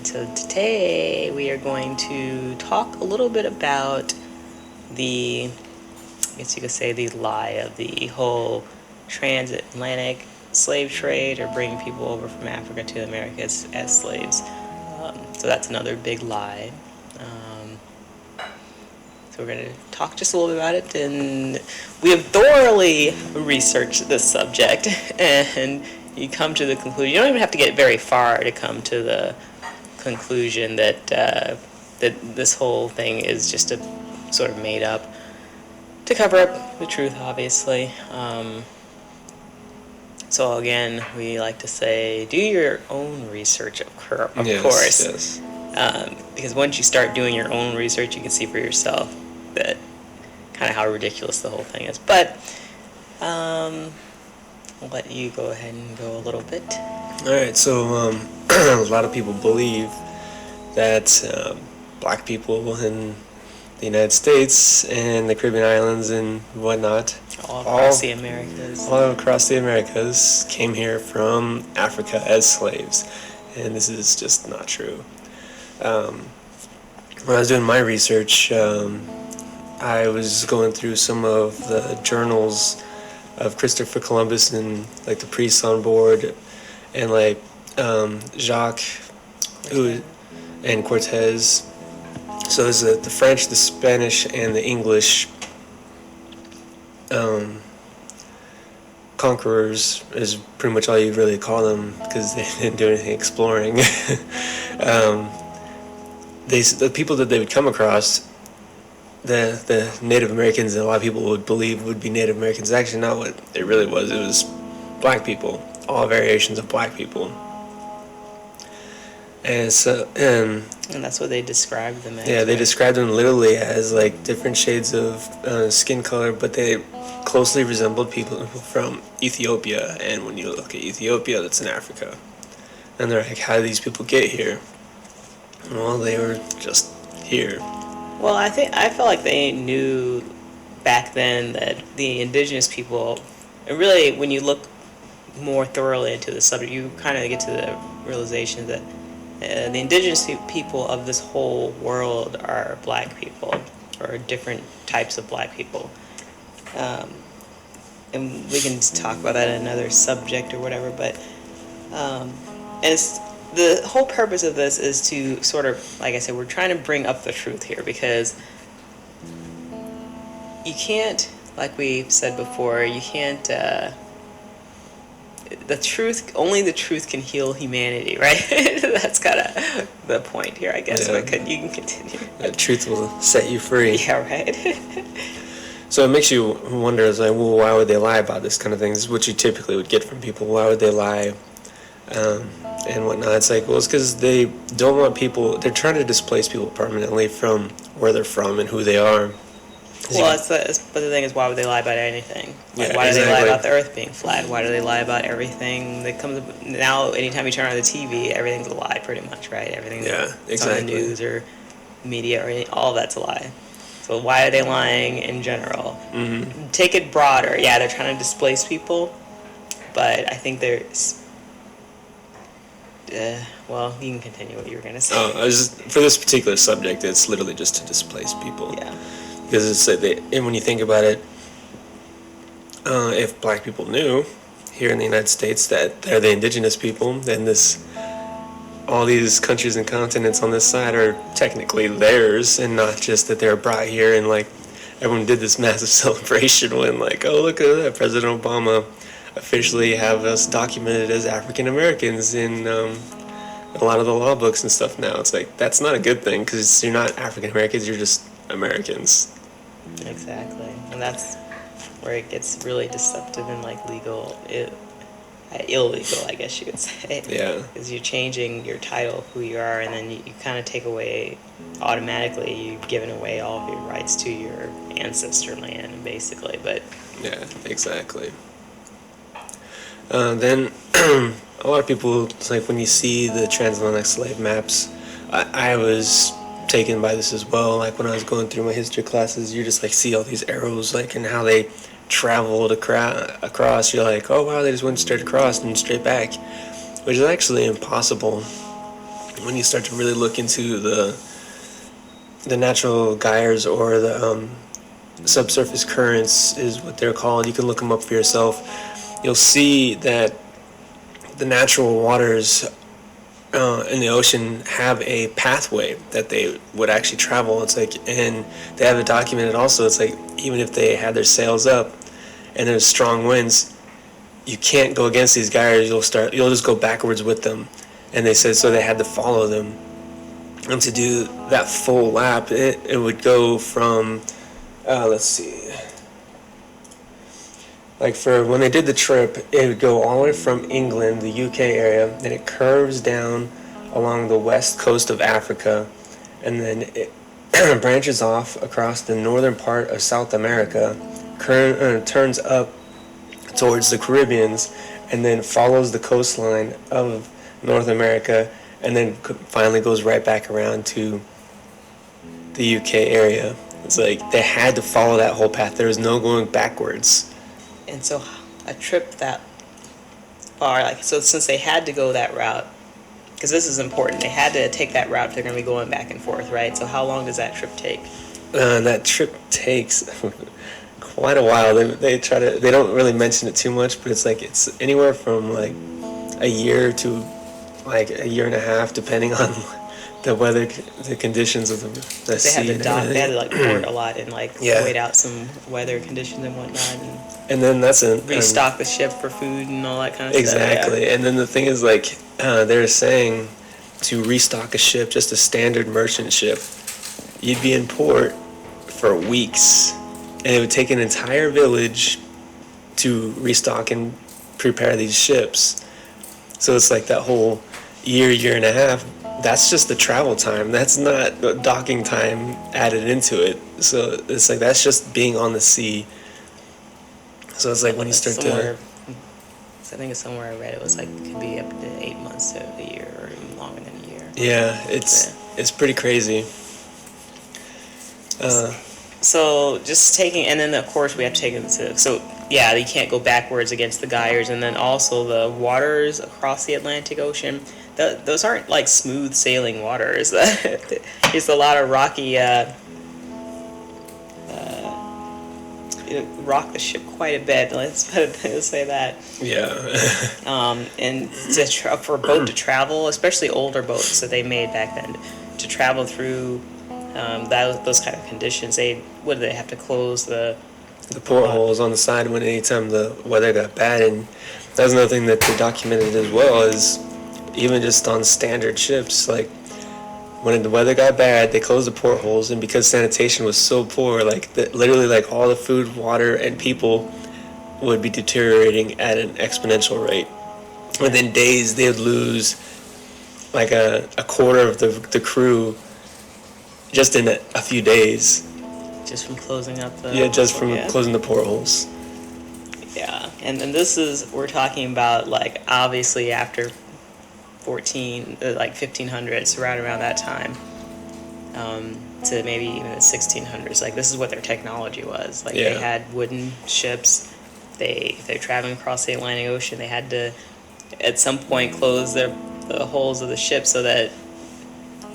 So today we are going to talk a little bit about I guess you could say, the lie of the whole transatlantic slave trade, or bringing people over from Africa to America as slaves. So that's another big lie. So we're going to talk just a little bit about it, and we have thoroughly researched this subject, and you come to the conclusion. You don't even have to get very far to come to the conclusion that that this whole thing is just a sort of made up to cover up the truth, obviously. So again, we like to say, do your own research, of course. Yes. Because once you start doing your own research, you can see for yourself that kind of how ridiculous the whole thing is. But I'll let you go ahead and go a little bit. All right. So a lot of people believe that black people in the United States and the Caribbean islands and whatnot, All across the Americas. all across the Americas, came here from Africa as slaves, and this is just not true. When I was doing my research, I was going through some of the journals of Christopher Columbus and like the priests on board, and like Jacques and Cortez. So there's the French, the Spanish, and the English conquerors is pretty much all you really call them, because they didn't do anything exploring. The people that they would come across, the Native Americans, and a lot of people would believe would be Native Americans, actually not what it really was. It was black people, all variations of black people. And so, and that's what they described them as. Yeah, they described them literally as like different shades of skin color, but they closely resembled people from Ethiopia. And when you look at Ethiopia, that's in Africa. And they're like, how did these people get here? Well, they were just here. Well, I felt like they knew back then that the indigenous people, and really when you look more thoroughly into the subject, you kind of get to the realization that the indigenous people of this whole world are black people, or different types of black people. And we can talk about that in another subject or whatever, but and it's, the whole purpose of this is to sort of, like I said, we're trying to bring up the truth here, because you can't, like we've said before, you can't, only the truth can heal humanity, right? That's kind of the point here, I guess. Yeah. But you can continue. The truth will set you free. Yeah, right. So it makes you wonder, it's like, well, why would they lie about this kind of thing? This is what you typically would get from people. Why would they lie? And whatnot. It's like, well, it's because they don't want people, they're trying to displace people permanently from where they're from and who they are. Well, but the thing is, why would they lie about anything? Like, Yeah, why do they lie exactly. about the Earth being flat? Why do they lie about everything that comes up? Now, anytime you turn on the TV, everything's a lie, pretty much, right? Everything that's on the news or media, all of that's a lie. So why are they lying in general? Mm-hmm. Take it broader. Yeah, they're trying to displace people, but I think they're... well, you can continue what you were going to say. For this particular subject, it's literally just to displace people. Yeah. Because and when you think about it, if black people knew here in the United States that they're the indigenous people, then all these countries and continents on this side are technically theirs, and not just that they're brought here and like everyone did this massive celebration when like, oh, look at that, President Obama officially have us documented as African Americans in a lot of the law books and stuff now. It's like, that's not a good thing, because you're not African Americans, you're just Americans. Exactly. And that's where it gets really deceptive and like illegal, I guess you could say. Yeah. Because you're changing your title of who you are, and then you kind of take away, automatically, you've given away all of your rights to your ancestor land, basically. But yeah, exactly. Then a lot of people, it's like when you see the transatlantic slave maps, I was taken by this as well. Like when I was going through my history classes, you just like see all these arrows, like, and how they traveled across. You're like, oh wow, they just went straight across and straight back, which is actually impossible. when you start to really look into the natural gyres, or the subsurface currents is what they're called. You can look them up for yourself. You'll see that the natural waters in the ocean have a pathway that they would actually travel. It's like, and they have it documented also. It's like, even if they had their sails up and there's strong winds, you can't go against these gyres. You'll just go backwards with them. And they said so they had to follow them. And to do that full lap, it would go from, let's see, like for when they did the trip, it would go all the way from England, the UK area, and it curves down along the west coast of Africa, and then it branches off across the northern part of South America, turns up towards the Caribbeans, and then follows the coastline of North America, and then finally goes right back around to the UK area. It's like they had to follow that whole path. There was no going backwards. And so a trip that far, like, so since they had to go that route, because this is important, they had to take that route if they're going to be going back and forth, right? So how long does that trip take? That trip takes quite a while. They don't really mention it too much, but it's like it's anywhere from like a year to like a year and a half, depending on the weather, the conditions of the sea. They had to like port a lot and like wait out some weather conditions and whatnot, and then restock the ship for food and all that kind of stuff. Exactly, and then the thing is, like, they're saying to restock a ship, just a standard merchant ship, you'd be in port for weeks, and it would take an entire village to restock and prepare these ships. So it's like that whole year and a half, that's just the travel time. That's not docking time added into it. So it's like, that's just being on the sea. So it's like when you start to... I think it's somewhere I read it was like, it could be up to 8 months to a year, or even longer than a year. Yeah, it's pretty crazy. So just taking, and then of course we have to take into, so yeah, you can't go backwards against the gyres, and then also the waters across the Atlantic Ocean, those aren't like smooth sailing waters. There's a lot of rocky, rock the ship quite a bit. Let's say that. Yeah. And for a boat to travel, especially older boats that they made back then, to travel through those kind of conditions, they have to close the portholes on the side when anytime the weather got bad. And that was another thing that they documented as well, is even just on standard ships, like when the weather got bad, they closed the portholes, and because sanitation was so poor, like literally like all the food, water, and people would be deteriorating at an exponential rate. Within days, they would lose like a quarter of the crew just in a few days. Just from closing up the... Yeah, just from closing the portholes. Yeah, and we're talking about, like, obviously after 1500s, right around that time, to maybe even the 1600s. Like, this is what their technology was. Like, they had wooden ships. If they're traveling across the Atlantic Ocean, they had to, at some point, close the holes of the ship so that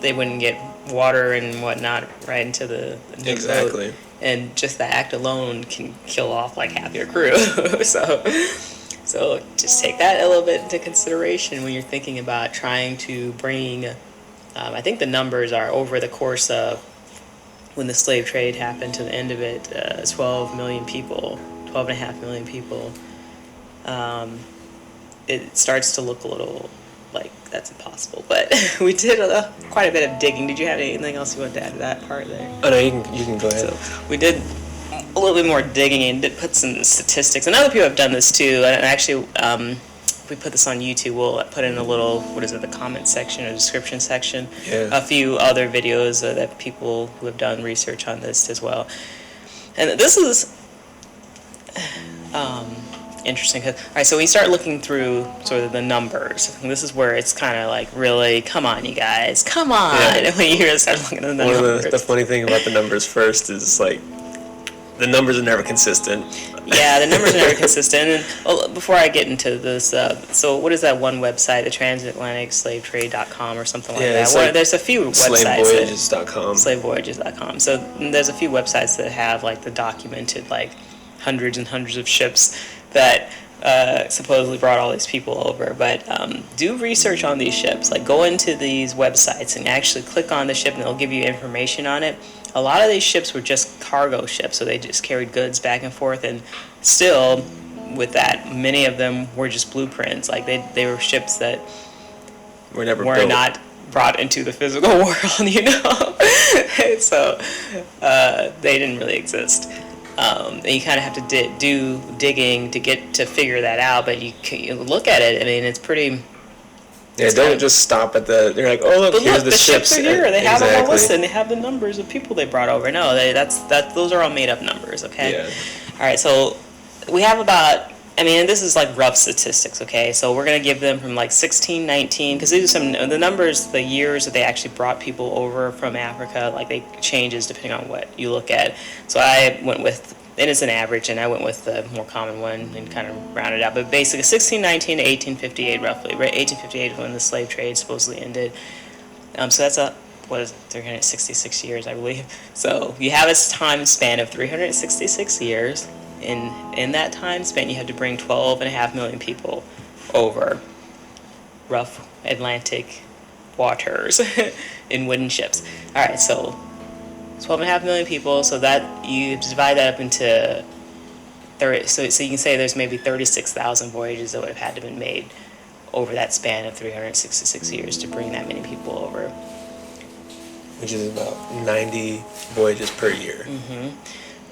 they wouldn't get water and whatnot right into the boat. And just the act alone can kill off like half your crew. So just take that a little bit into consideration when you're thinking about trying to bring, I think the numbers are over the course of when the slave trade happened to the end of it, 12.5 million people. It starts to look a little like that's impossible, but we did quite a bit of digging. Did you have anything else you wanted to add to that part there? Oh no, you can go ahead. So we did a little bit more digging and did put some statistics, and other people have done this too. And actually, we put this on YouTube. We'll put in a little, the comment section or description section, a few other videos that people who have done research on this as well. And this is interesting. All right, so we start looking through sort of the numbers. And this is where it's kind of like, really, come on, you guys, come on. And when you start looking at the numbers. The funny thing about the numbers first is, like, the numbers are never consistent. Yeah, the numbers are never consistent. And before I get into this, so what is that one website, the transatlanticslavetrade.com or something like that? It's like There's a few websites. Slavevoyages.com. Slavevoyages.com. So there's a few websites that have like the documented like hundreds and hundreds of ships that supposedly brought all these people over. But do research on these ships. Like go into these websites and actually click on the ship, and they'll give you information on it. A lot of these ships were just cargo ships, so they just carried goods back and forth, and still, with that, many of them were just blueprints. Like they were ships that were not brought into the physical world, you know. So they didn't really exist. And you kind of have to do digging to figure that out. But you look at it. I mean, it's pretty. Yeah, don't just stop at the. They're like, oh look, here's the ships. Are here. They have them all listed, and they have the numbers of people they brought over. No, those are all made up numbers. Okay. Yeah. All right. So we have about. I mean, this is like rough statistics. Okay. So we're gonna give them from like 1619, because these are the numbers, the years that they actually brought people over from Africa. Like they changes depending on what you look at. So I went with. And it's an average, and I went with the more common one and kind of rounded out. But basically, 1619 to 1858, roughly. Right, 1858 when the slave trade supposedly ended. So that's 366 years, I believe. So you have a time span of 366 years. In that time span, you have to bring 12.5 million people over rough Atlantic waters in wooden ships. All right, so 12.5 million people, so that you divide that up into 30, so you can say there's maybe 36,000 voyages that would have had to have been made over that span of 366 years to bring that many people over. Which is about 90 voyages per year. Mm-hmm.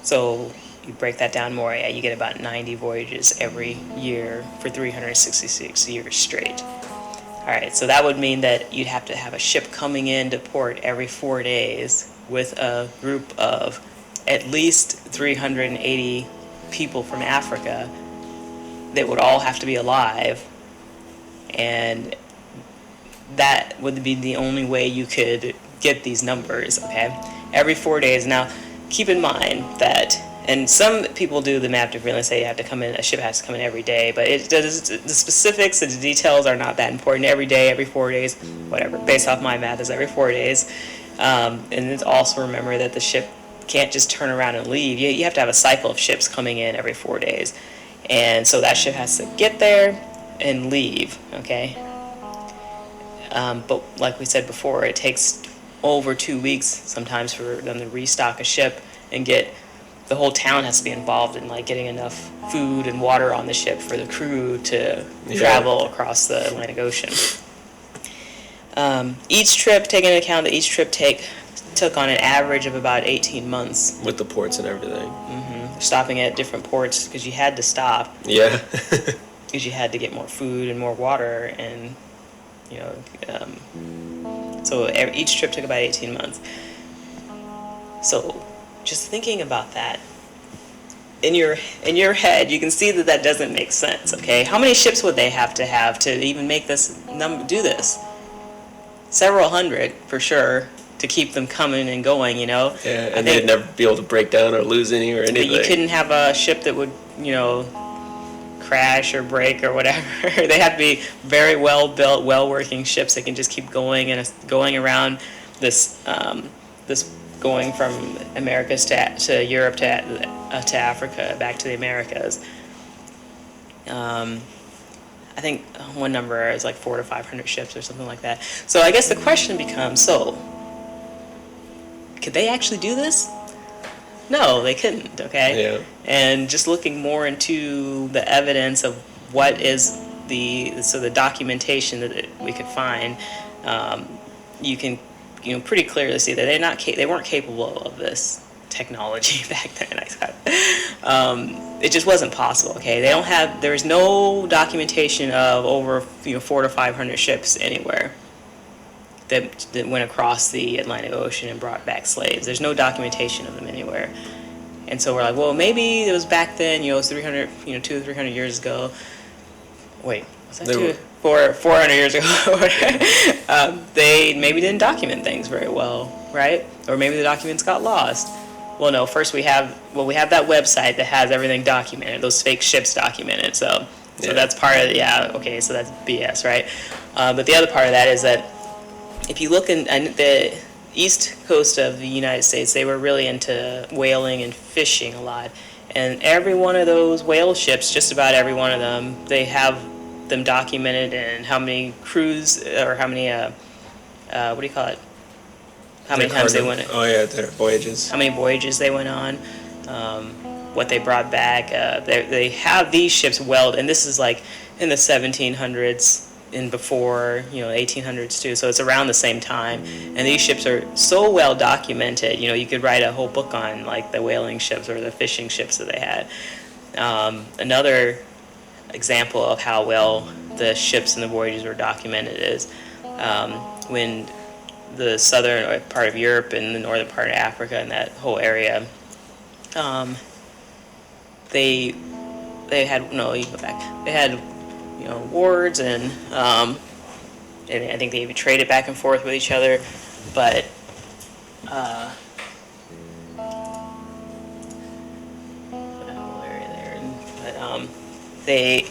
So you break that down more, yeah, you get about 90 voyages every year for 366 years straight. All right, so that would mean that you'd have to have a ship coming into port every 4 days with a group of at least 380 people from Africa that would all have to be alive, and that would be the only way you could get these numbers, okay? Every 4 days. Now, keep in mind that, and some people do the math differently, say a ship has to come in every day, but the specifics and the details are not that important. Every day, every 4 days, whatever. Based off my math, is every 4 days. And it's also remember that the ship can't just turn around and leave. You have to have a cycle of ships coming in every 4 days. And so that ship has to get there and leave, okay? But like we said before, it takes over 2 weeks sometimes for them to restock a ship and get the whole town has to be involved in like getting enough food and water on the ship for the crew to travel across the Atlantic Ocean. Each trip, taking into account that each trip took on an average of about 18 months. With the ports and everything. Mm-hmm. Stopping at different ports because you had to stop. Yeah. Because you had to get more food and more water, and so each trip took about 18 months. So just thinking about that, in your head, you can see that doesn't make sense. Okay, how many ships would they have to even make this do this? Several hundred for sure to keep them coming and going. Yeah, and they'd never be able to break down or lose any or anything. But you couldn't have a ship that would crash or break or whatever. They have to be very well built, well working ships that can just keep going and going around this going from Americas to Europe to Africa back to the Americas. I think one number is like 400 to 500 ships or something like that. So I guess the question becomes: could they actually do this? No, they couldn't, okay? Yeah. And just looking more into the evidence of what is the documentation that we could find, you can pretty clearly see that they weren't capable of this technology back then. It just wasn't possible, okay? There's no documentation of over 400 to 500 ships anywhere that went across the Atlantic Ocean and brought back slaves. There's no documentation of them anywhere. And so we're like, well, maybe it was back then, it was 300, 200 to 300 years ago. Wait, was that 400 years ago? They maybe didn't document things very well, right? Or maybe the documents got lost. Well, no. First, we have that website that has everything documented. Those fake ships documented. So Yeah. that's part of Okay, so that's BS, right? But the other part of that is that if you look in the east coast of the United States, they were really into whaling and fishing a lot. And every one of those whale ships, just about every one of them, they have them documented and how many crews or how many what do you call it? How many times they went? Oh yeah, their voyages. How many voyages they went on? What they brought back? They have these ships welded, and this is like in the 1700s and before, 1800s too. So it's around the same time, and these ships are so well documented. You could write a whole book on like the whaling ships or the fishing ships that they had. Another example of how well the ships and the voyages were documented is when the southern part of Europe and the northern part of Africa and that whole area, they had you go back. They had wars and I think they even traded back and forth with each other, but the whole area there. But they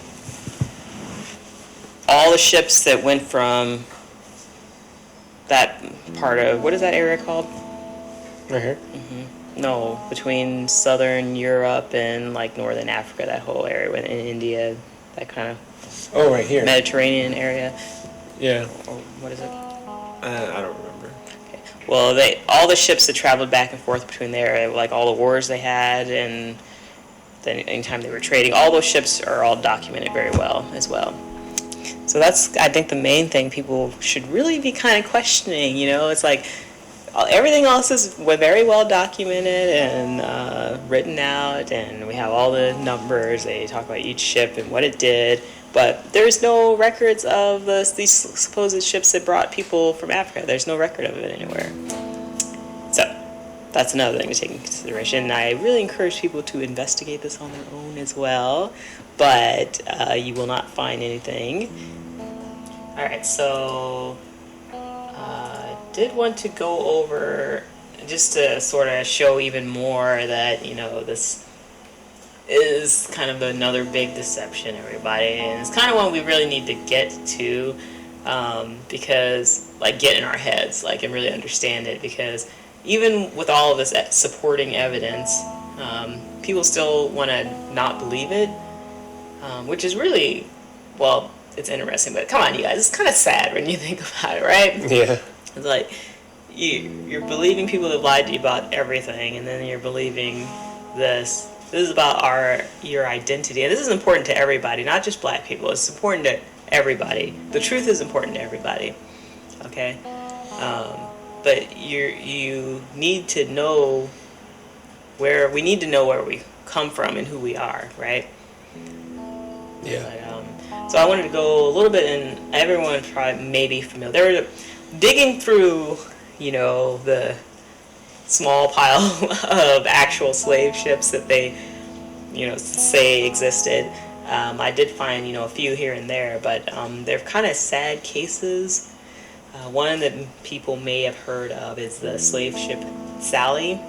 all the ships that went from that part of, what is that area called? Right here. No, between southern Europe and like northern Africa, that whole area, in India, that kind of Oh, right here. Mediterranean area. Yeah. Or what is it? I don't remember. Okay. Well, all the ships that traveled back and forth between there, like all the wars they had, and then anytime they were trading, all those ships are all documented very well as well. So that's, I think, the main thing people should really be kind of questioning. It's like everything else is very well documented and written out, and we have all the numbers. They talk about each ship and what it did, but there's no records of these supposed ships that brought people from Africa. There's no record of it anywhere. So that's another thing to take into consideration. And I really encourage people to investigate this on their own as well, but you will not find anything. All right, so I did want to go over, just to sort of show even more that, this is kind of another big deception, everybody. And it's kind of one we really need to get to, because, like, get in our heads, like, and really understand it. Because even with all of this supporting evidence, people still want to not believe it, which is really, well, it's interesting, but come on, you guys, it's kind of sad when you think about it, right? Yeah. It's like you're believing people that lied to you about everything, and then you're believing this. This is about your identity, and this is important to everybody, not just black people. It's important to everybody. The truth is important to everybody, okay? But you need to know we need to know where we come from and who we are, right? Yeah. So I wanted to go a little bit, and everyone probably may be familiar. They're digging through, the small pile of actual slave ships that they, say existed. I did find, a few here and there, but they're kind of sad cases. One that people may have heard of is the slave ship Sally,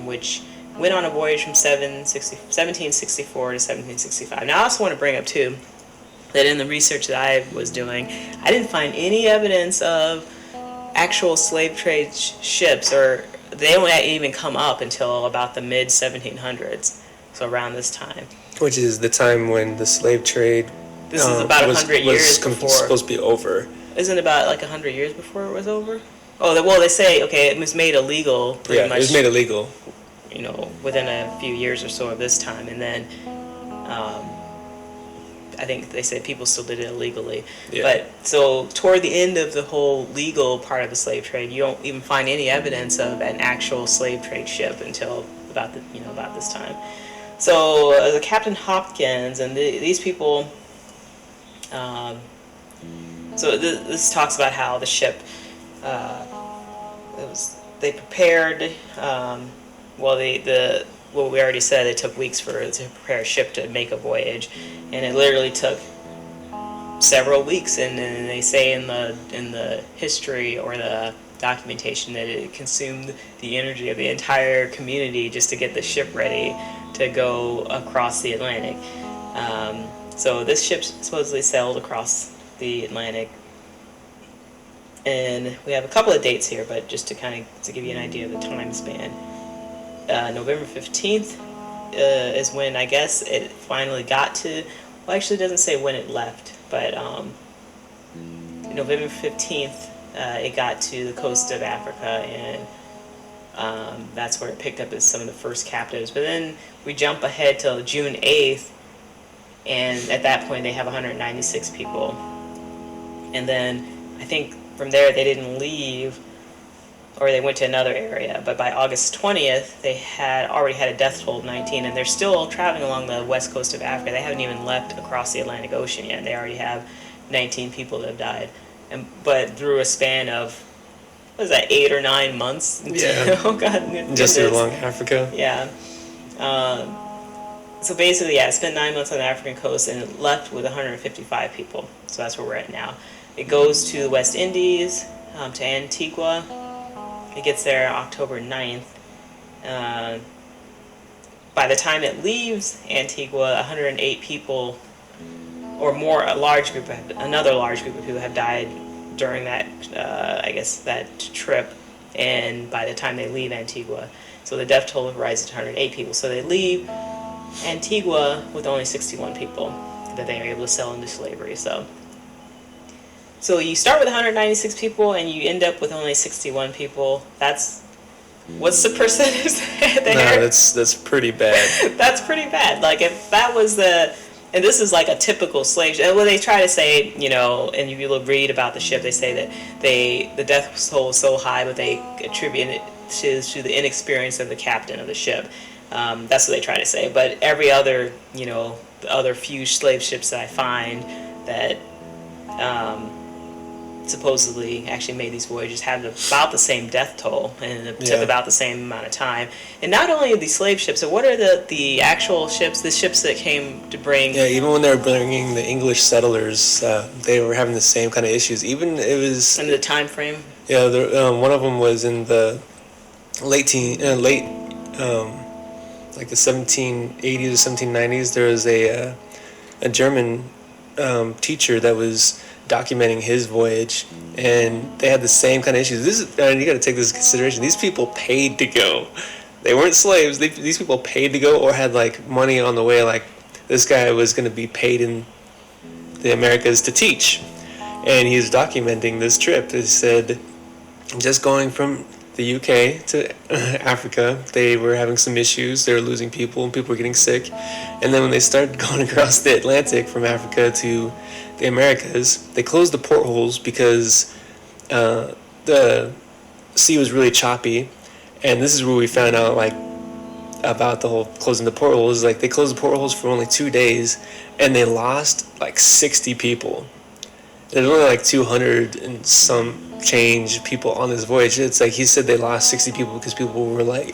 which went on a voyage from 1764 to 1765. Now, I also want to bring up, too, that in the research that I was doing, I didn't find any evidence of actual slave trade ships, or they don't even come up until about the mid-1700s, so around this time. Which is the time when the slave trade This is about 100 years before. supposed to be over. Isn't it about like 100 years before it was over? Oh, well, they say, okay, it was made illegal pretty much. It was made illegal. Within a few years or so of this time, and then I think they said people still did it illegally. Yeah. But so toward the end of the whole legal part of the slave trade, you don't even find any evidence of an actual slave trade ship until about this time. So the Captain Hopkins and these people. So this talks about how the ship. They prepared. Well, we already said it took weeks to prepare a ship to make a voyage, and it literally took several weeks, and then they say in the history or the documentation that it consumed the energy of the entire community just to get the ship ready to go across the Atlantic. So this ship supposedly sailed across the Atlantic, and we have a couple of dates here, but just to give you an idea of the time span. November 15th is when I guess it finally got to. Well, actually, it doesn't say when it left, but November 15th, it got to the coast of Africa, and that's where it picked up as some of the first captives. But then we jump ahead till June 8th, and at that point they have 196 people. And then I think from there they didn't leave, or they went to another area. But by August 20th, they had already had a death toll of 19, and they're still traveling along the west coast of Africa. They haven't even left across the Atlantic Ocean yet. They already have 19 people that have died. But through a span of, what is that, 8 or 9 months? Yeah. Oh, God. Just along Africa. Yeah. So basically, yeah, it spent 9 months on the African coast, and it left with 155 people. So that's where we're at now. It goes to the West Indies, to Antigua. It gets there October 9th. By the time it leaves Antigua, 108 people or more, another large group of people have died during that, that trip. And by the time they leave Antigua, so the death toll rises to 108 people. So they leave Antigua with only 61 people that they are able to sell into slavery. So you start with 196 people and you end up with only 61 people. What's the percentage there? No, that's pretty bad. That's pretty bad. Like, if that was and this is like a typical slave ship. Well, they try to say, and if you read about the ship, they say that the death toll was so high, but they attribute it to the inexperience of the captain of the ship. That's what they try to say. But every other, the other few slave ships that I find that supposedly actually made these voyages had about the same death toll, and it took about the same amount of time. And not only the slave ships, so what are the actual ships, the ships that came to bring... Yeah, even when they were bringing the English settlers, they were having the same kind of issues. Even it was... And the time frame? Yeah, one of them was in the like the 1780s or 1790s. There was a German teacher that was documenting his voyage, and they had the same kind of issues. You got to take this into consideration. These people paid to go. They weren't slaves. These people paid to go, or had like money on the way. Like, this guy was going to be paid in the Americas to teach, and he was documenting this trip. He said, just going from the UK to Africa, they were having some issues. They were losing people, and people were getting sick. And then when they started going across the Atlantic from Africa to the Americas, they closed the portholes because the sea was really choppy. And this is where we found out about the whole closing the portholes. Like, they closed the portholes for only 2 days, and they lost 60 people. There's only 200 and some change people on this voyage. It's like he said they lost 60 people because people were late,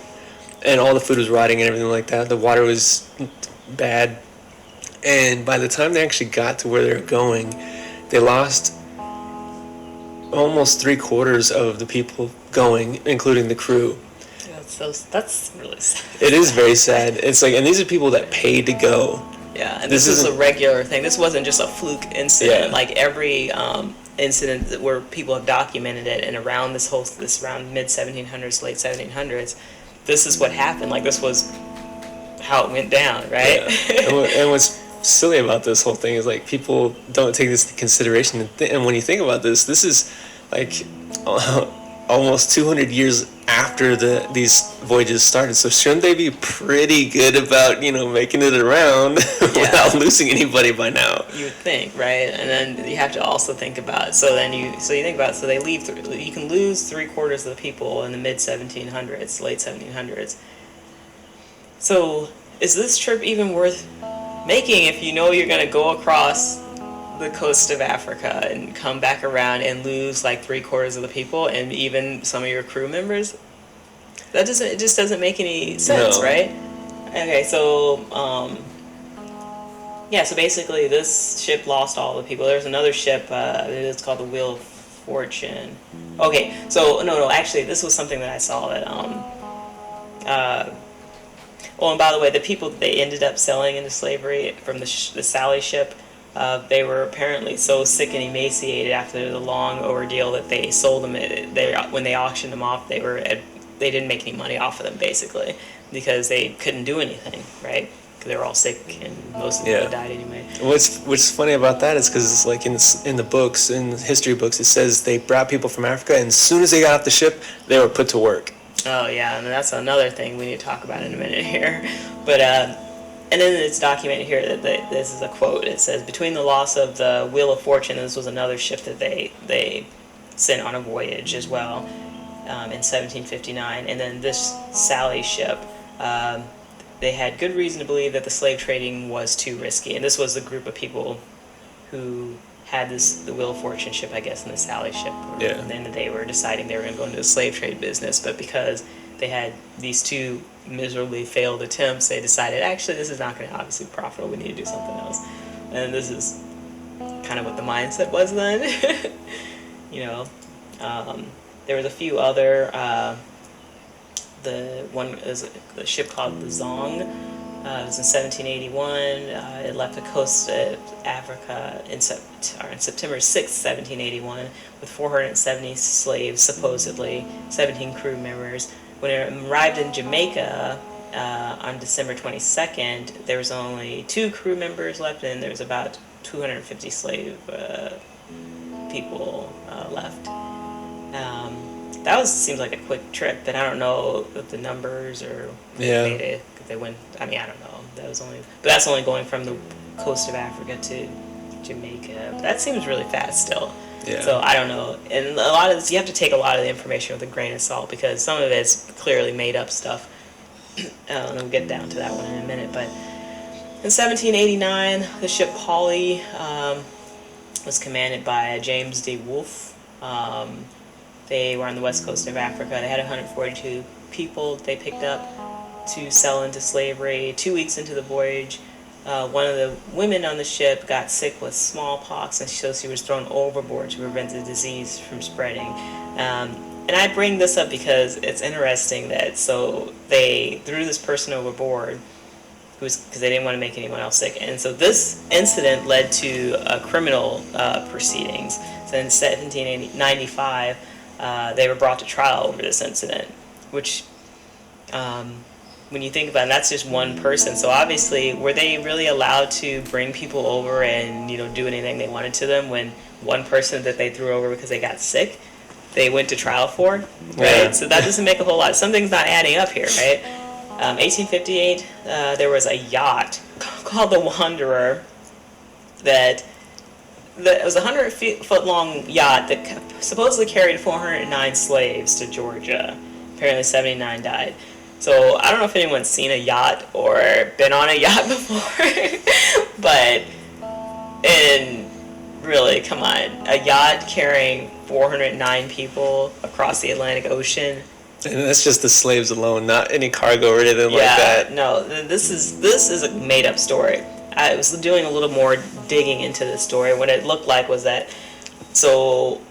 and all the food was rotting and everything like that. The water was bad. And by the time they actually got to where they were going, they lost almost 3/4 of the people going, including the crew. That's really sad. It is very sad. It's and these are people that paid to go. Yeah, and this is a regular thing. This wasn't just a fluke incident. Yeah. Like, every incident where people have documented it, and around around mid 1700s, late 1700s, this is what happened. Like, this was how it went down, right? Yeah. And what's silly about this whole thing is people don't take this into consideration. And when you think about this is almost 200 years after these voyages started. So shouldn't they be pretty good about making it around without losing anybody by now? You would think, right? And then you have to also think about so you think about so they leave. You can lose 3/4 of the people in the mid 1700s, late 1700s. So is this trip even worth making if you know you're going to go across the coast of Africa and come back around and lose 3/4 of the people and even some of your crew members? It just doesn't make any sense, No. right? Okay, so Yeah, so basically this ship lost all the people. There's another ship, it's called the Wheel of Fortune. Okay, so no, actually this was something that I saw that uh, oh, and by the way, the people that they ended up selling into slavery from the Sally ship, they were apparently so sick and emaciated after the long ordeal that they sold them. When they auctioned them off, they didn't make any money off of them basically because they couldn't do anything, right? Because they were all sick and most of them had died anyway. What's funny about that is because like in the books, in the history books, it says they brought people from Africa, and as soon as they got off the ship, they were put to work. Oh yeah, and that's another thing we need to talk about in a minute here. But and then it's documented here that this is a quote. It says, between the loss of the Wheel of Fortune, and this was another ship that they sent on a voyage as well in 1759, and then this Sally ship, they had good reason to believe that the slave trading was too risky. And this was the group of people who had the Wheel of Fortune ship, I guess, and the Sally ship. Yeah. And then they were deciding they were going to go into the slave trade business, but because they had these two miserably failed attempts, they decided, actually, this is not going to obviously be profitable. We need to do something else. And this is kind of what the mindset was then. You know, there was a few other. The one is a ship called the Zong. It was in 1781. It left the coast of Africa in September 6, 1781, with 470 slaves, supposedly, 17 crew members. When it arrived in Jamaica on December 22nd, there was only 2 crew members left, and there was about 250 slave people left. That seems like a quick trip, and I don't know if the numbers or made it. They went. I mean, I don't know. That's only going from the coast of Africa to Jamaica. But that seems really fast still. Yeah. So I don't know. And a lot of this, you have to take a lot of the information with a grain of salt because some of it's clearly made up stuff. And we'll get down to that one in a minute. But in 1789, the ship Polly was commanded by James D. Wolfe. They were on the west coast of Africa. They had 142 people they picked up to sell into slavery. 2 weeks into the voyage, one of the women on the ship got sick with smallpox, and so she was thrown overboard to prevent the disease from spreading. And I bring this up because it's interesting that so they threw this person overboard because they didn't want to make anyone else sick. And so this incident led to criminal proceedings. So in 1795, they were brought to trial over this incident, which, when you think about it, that's just one person. So obviously, were they really allowed to bring people over and do anything they wanted to them when one person that they threw over because they got sick, they went to trial for, right? Yeah. So that doesn't make a whole lot. Something's not adding up here, right? 1858, there was a yacht called the Wanderer that it was a 100-foot long yacht that supposedly carried 409 slaves to Georgia. Apparently 79 died. So I don't know if anyone's seen a yacht or been on a yacht before, but, and really, come on, a yacht carrying 409 people across the Atlantic Ocean. And that's just the slaves alone, not any cargo or anything like that. No, this is a made-up story. I was doing a little more digging into the story. What it looked like was that, so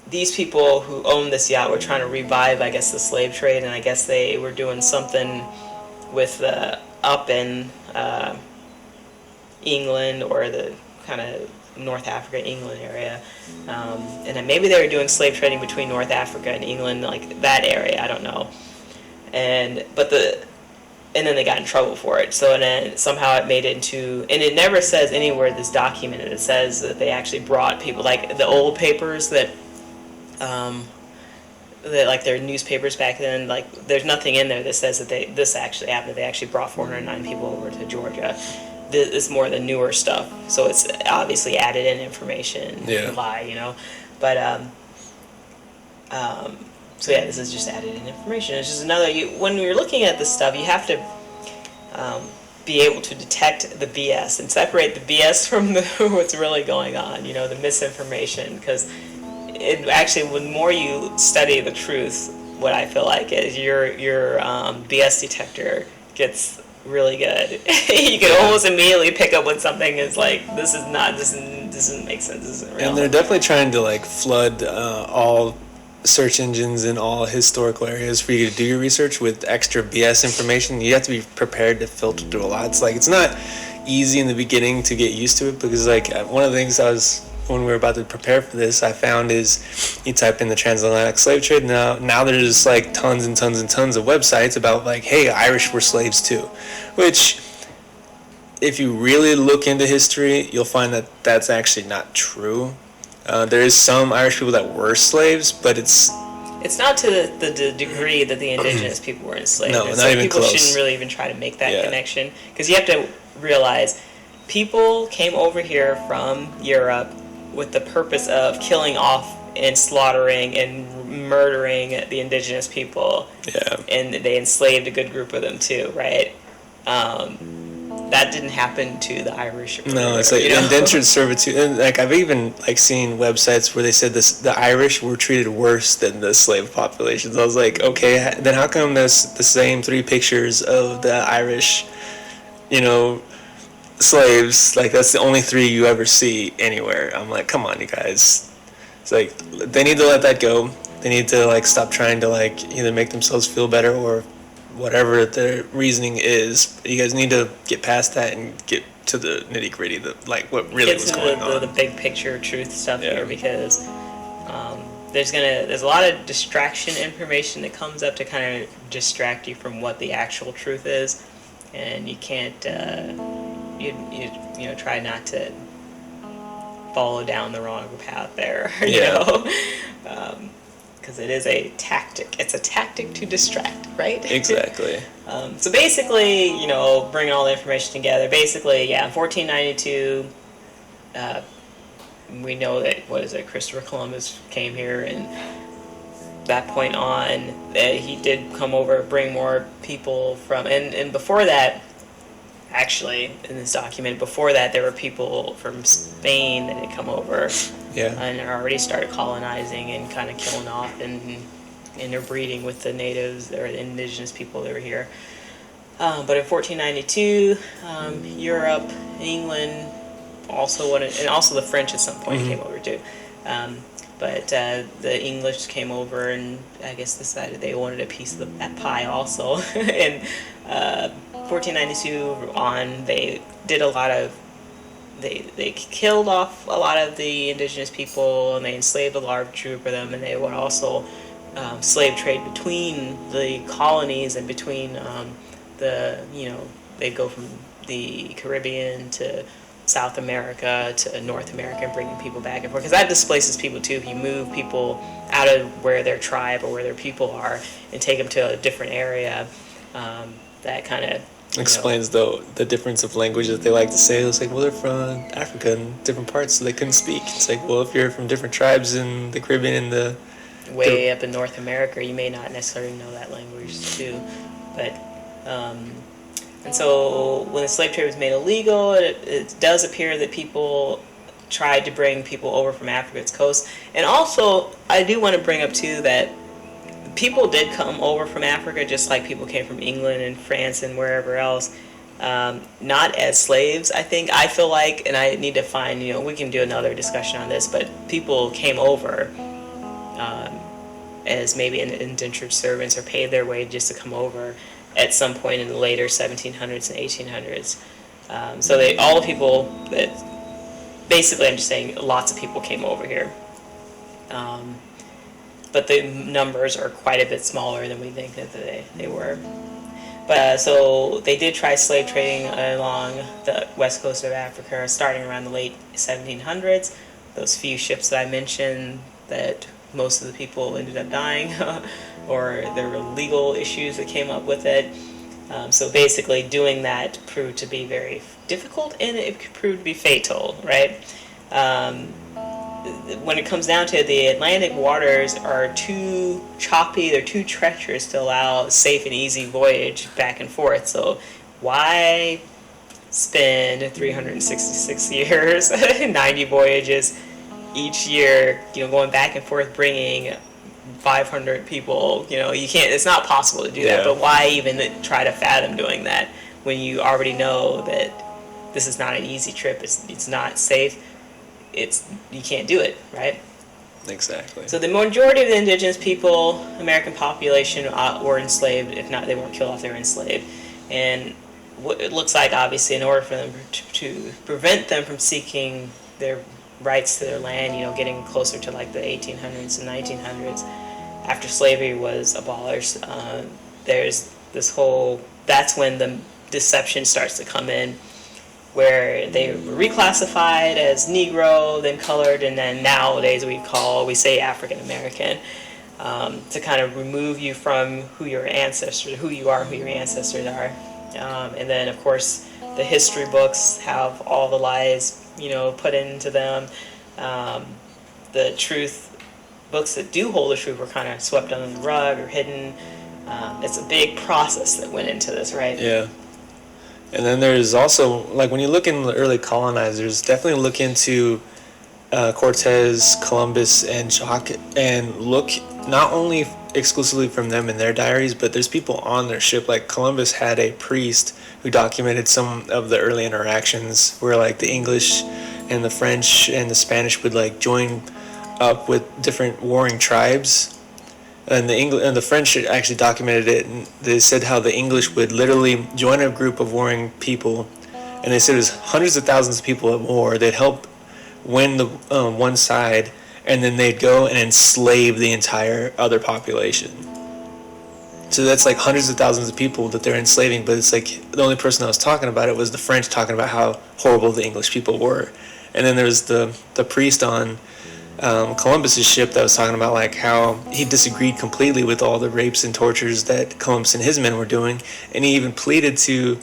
these people who owned this yacht were trying to revive, I guess, the slave trade, and I guess they were doing something with up in England or the kind of North Africa, England area, and then maybe they were doing slave trading between North Africa and England, like that area. I don't know, and then they got in trouble for it. So and then somehow it made it into, and it never says anywhere this documented. It says that they actually brought people, like the old papers that like their newspapers back then. Like there's nothing in there that says that this actually happened. They actually brought 409 people over to Georgia. This is more the newer stuff. So it's obviously added in information, lie, but so yeah, this is just added in information. It's just another, when you're looking at this stuff, you have to be able to detect the BS and separate the BS from what's really going on, the misinformation, because it actually, the more you study the truth, what I feel like is your BS detector gets really good. You can almost immediately pick up when something is like, this doesn't make sense, this isn't real. And they're definitely trying to like flood all search engines in all historical areas for you to do your research with extra BS information. You have to be prepared to filter through a lot. It's like, it's not easy in the beginning to get used to it, because like one of the things when we were about to prepare for this, I found is you type in the transatlantic slave trade. Now there's just like tons and tons and tons of websites about like, hey, Irish were slaves too, which if you really look into history, you'll find that that's actually not true. There is some Irish people that were slaves, but it's not to the degree that the indigenous people were enslaved. No, and not so even people close. shouldn't really even try to make that connection, because you have to realize people came over here from Europe with the purpose of killing off and slaughtering and murdering the indigenous people. Yeah. And they enslaved a good group of them too, right? That didn't happen to the Irish. No, it's like indentured servitude. And like I've even like seen websites where they said the Irish were treated worse than the slave populations. I was like, okay, then how come there's the same 3 pictures of the Irish, slaves? Like that's the only 3 you ever see anywhere. I'm like, come on, you guys. It's like they need to let that go. They need to like stop trying to like either make themselves feel better or whatever their reasoning is. You guys need to get past that and get to the nitty gritty, like what really was going on. The big picture truth stuff here, because there's a lot of distraction information that comes up to kind of distract you from what the actual truth is, and you can't try not to follow down the wrong path there. You know. Because it is a tactic. It's a tactic to distract, right? Exactly. So basically, bringing all the information together. Basically, in 1492, we know that Christopher Columbus came here, and that point on, he did come over, bring more people from, and before that, actually, in this document, before that, there were people from Spain that had come over. Yeah. And already started colonizing and kind of killing off and interbreeding with the natives or the indigenous people that were here. But in 1492, Europe, England also wanted, and also the French at some point came over too. But the English came over and I guess decided they wanted a piece of that pie also. And 1492 on, they did a lot of, they killed off a lot of the indigenous people, and they enslaved a large group of them, and they would also slave trade between the colonies and between they'd go from the Caribbean to South America to North America and bringing people back and forth, because that displaces people too. If you move people out of where their tribe or where their people are and take them to a different area, that kind of explains the difference of language that they like to say. It's like, well, they're from Africa and different parts, so they couldn't speak. It's like, well, if you're from different tribes in the Caribbean and up in North America, you may not necessarily know that language too. But and so when the slave trade was made illegal, it does appear that people tried to bring people over from Africa's coast. And also, I do want to bring up too that people did come over from Africa, just like people came from England and France and wherever else, not as slaves, I think. I feel like, and I need to find, we can do another discussion on this, but people came over as maybe indentured servants or paid their way just to come over at some point in the later 1700s and 1800s. So all the people that, basically I'm just saying lots of people came over here. But the numbers are quite a bit smaller than we think that they were. But so they did try slave trading along the west coast of Africa, starting around the late 1700s. Those few ships that I mentioned, that most of the people ended up dying, or there were legal issues that came up with it. So basically, doing that proved to be very difficult, and it proved to be fatal, right? When it comes down to it, the Atlantic waters are too choppy, they're too treacherous to allow a safe and easy voyage back and forth. So why spend 366 years, 90 voyages each year, going back and forth, bringing 500 people, you can't, it's not possible to do that, but why even try to fathom doing that when you already know that this is not an easy trip, it's not safe, you can't do it, right? Exactly. So the majority of the indigenous people, American population, were enslaved. If not, they weren't killed off, they were enslaved. And what it looks like, obviously, in order for them to prevent them from seeking their rights to their land, getting closer to like the 1800s and 1900s, after slavery was abolished, there's this that's when the deception starts to come in, where they were reclassified as Negro, then colored, and then nowadays we say African American, to kind of remove you from who your ancestors are. And then, of course, the history books have all the lies, put into them. The truth books that do hold the truth were kind of swept under the rug or hidden. It's a big process that went into this, right? Yeah. And then there's also, like, when you look in the early colonizers, definitely look into Cortez, Columbus, and Jacques, and look not only exclusively from them in their diaries, but there's people on their ship. Like Columbus had a priest who documented some of the early interactions where like the English and the French and the Spanish would like join up with different warring tribes. And the French actually documented it, and they said how the English would literally join a group of warring people, and they said it was hundreds of thousands of people at war. They'd help win the one side, and then they'd go and enslave the entire other population. So that's like hundreds of thousands of people that they're enslaving, but it's like the only person that was talking about it was the French, talking about how horrible the English people were. And then there was the priest on Columbus's ship that was talking about like how he disagreed completely with all the rapes and tortures that Columbus and his men were doing, and he even pleaded to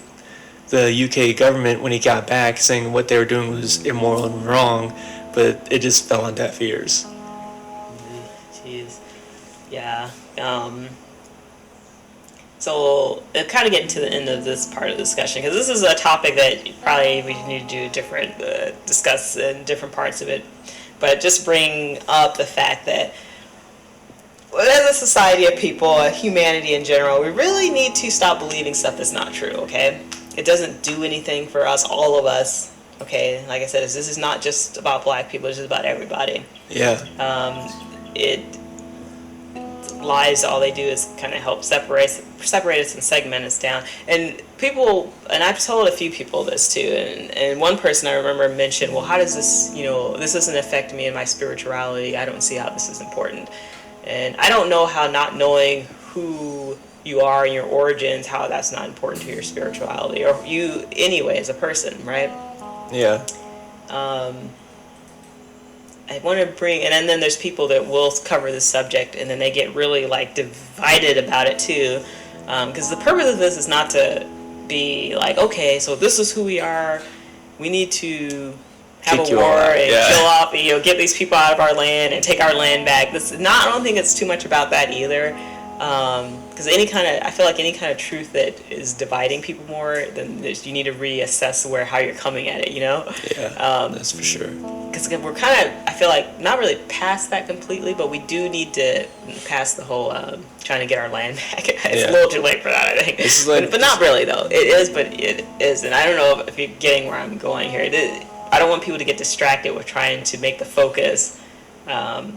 the UK government when he got back, saying what they were doing was immoral and wrong, but it just fell on deaf ears. Jeez. Yeah. So it'll kind of get to the end of this part of the discussion, because this is a topic that probably we need to do discuss in different parts of it. But just bring up the fact that as a society of people, humanity in general, we really need to stop believing stuff that's not true, okay? It doesn't do anything for us, all of us, okay? Like I said, this is not just about black people, it's just about everybody. Yeah. Lies, all they do is kind of help separate us and segment us down. And people, and I've told a few people this too, and one person I remember mentioned, well, how does this, this doesn't affect me in my spirituality, I don't see how this is important. And I don't know how not knowing who you are and your origins, how that's not important to your spirituality, or you anyway as a person, right? Yeah. I want to bring, and then there's people that will cover this subject and then they get really like divided about it too, because the purpose of this is not to be like, okay, so this is who we are, we need to have a war and kill off, get these people out of our land and take our land back. I don't think it's too much about that either, because I feel like any kind of truth that is dividing people more, then you need to reassess how you're coming at it, Yeah, that's for sure. Because we're kind of, I feel like, not really past that completely, but we do need to pass the whole trying to get our land back. It's a little too late for that, I think. But not really, though. It is, but it is. And I don't know if you're getting where I'm going here. I don't want people to get distracted with trying to make the focus a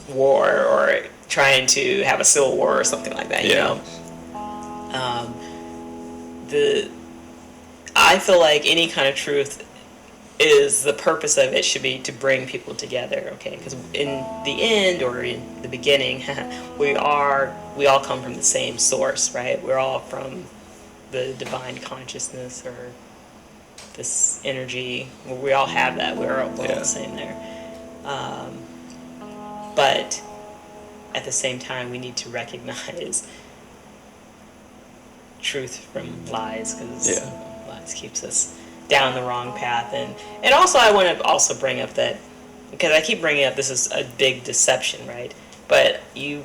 war or trying to have a civil war or something like that, you know? I feel like any kind of truth is, the purpose of it should be to bring people together, okay? Because in the end, or in the beginning, we all come from the same source, right? We're all from the divine consciousness, or this energy. We all have that. We're all the same there. But at the same time, we need to recognize truth from lies, because lies keeps us down the wrong path. And also I want to also bring up that, because I keep bringing up this is a big deception, right? But if you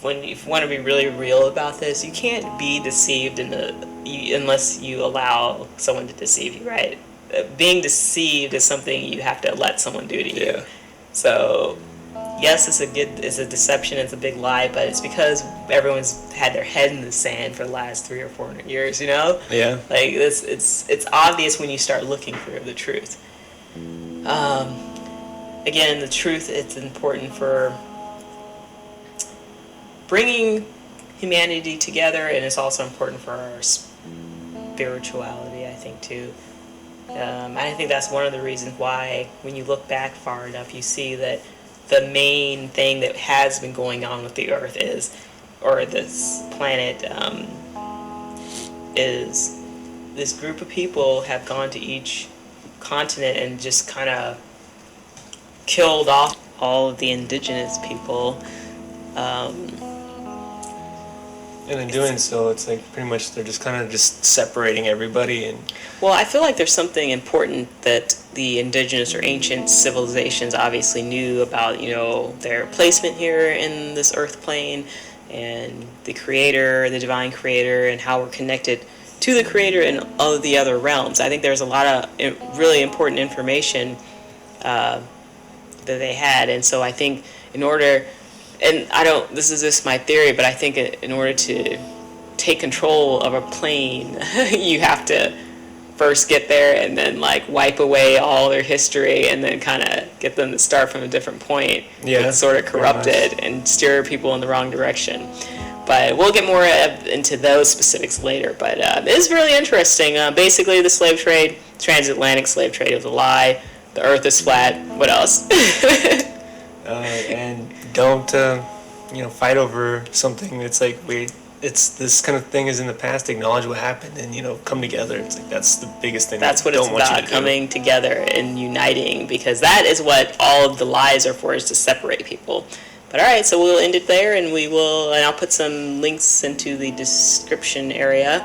want to be really real about this, you can't be deceived unless you allow someone to deceive you, right? Being deceived is something you have to let someone do to you. So yes, it's a deception, it's a big lie, but it's because everyone's had their head in the sand for the last 300 or 400 years, you know? Yeah. Like, it's obvious when you start looking for the truth. Again, the truth, it's important for bringing humanity together, and it's also important for our spirituality, I think, too. I think that's one of the reasons why, when you look back far enough, you see that the main thing that has been going on with the Earth or this planet, is this group of people have gone to each continent and just kind of killed off all of the indigenous people. And in doing so, it's like pretty much they're just kind of just separating everybody. And Well, I feel like there's something important that the indigenous or ancient civilizations obviously knew about, their placement here in this earth plane and the creator, the divine creator, and how we're connected to the creator in all of the other realms. I think there's a lot of really important information that they had. And so I think this is just my theory, but I think in order to take control of a plane, you have to first get there and then wipe away all their history and then kind of get them to start from a different point. Yeah, it's sort of corrupted and steer people in the wrong direction. But we'll get more into those specifics later. But it is really interesting. Basically, the slave trade, transatlantic slave trade, was a lie. The earth is flat. What else? And don't fight over something. It's like it's this kind of thing is in the past. Acknowledge what happened and come together. It's like that's the biggest thing. That's what it's about, coming together and uniting, because that is what all of the lies are for, is to separate people. But all right, so we'll end it there, and I'll put some links into the description area.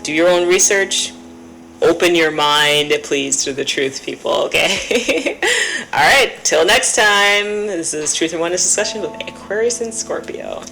Do your own research. Open your mind, please, to the truth, people, okay? All right, till next time. This is Truth and Oneness Discussion with Aquarius and Scorpio.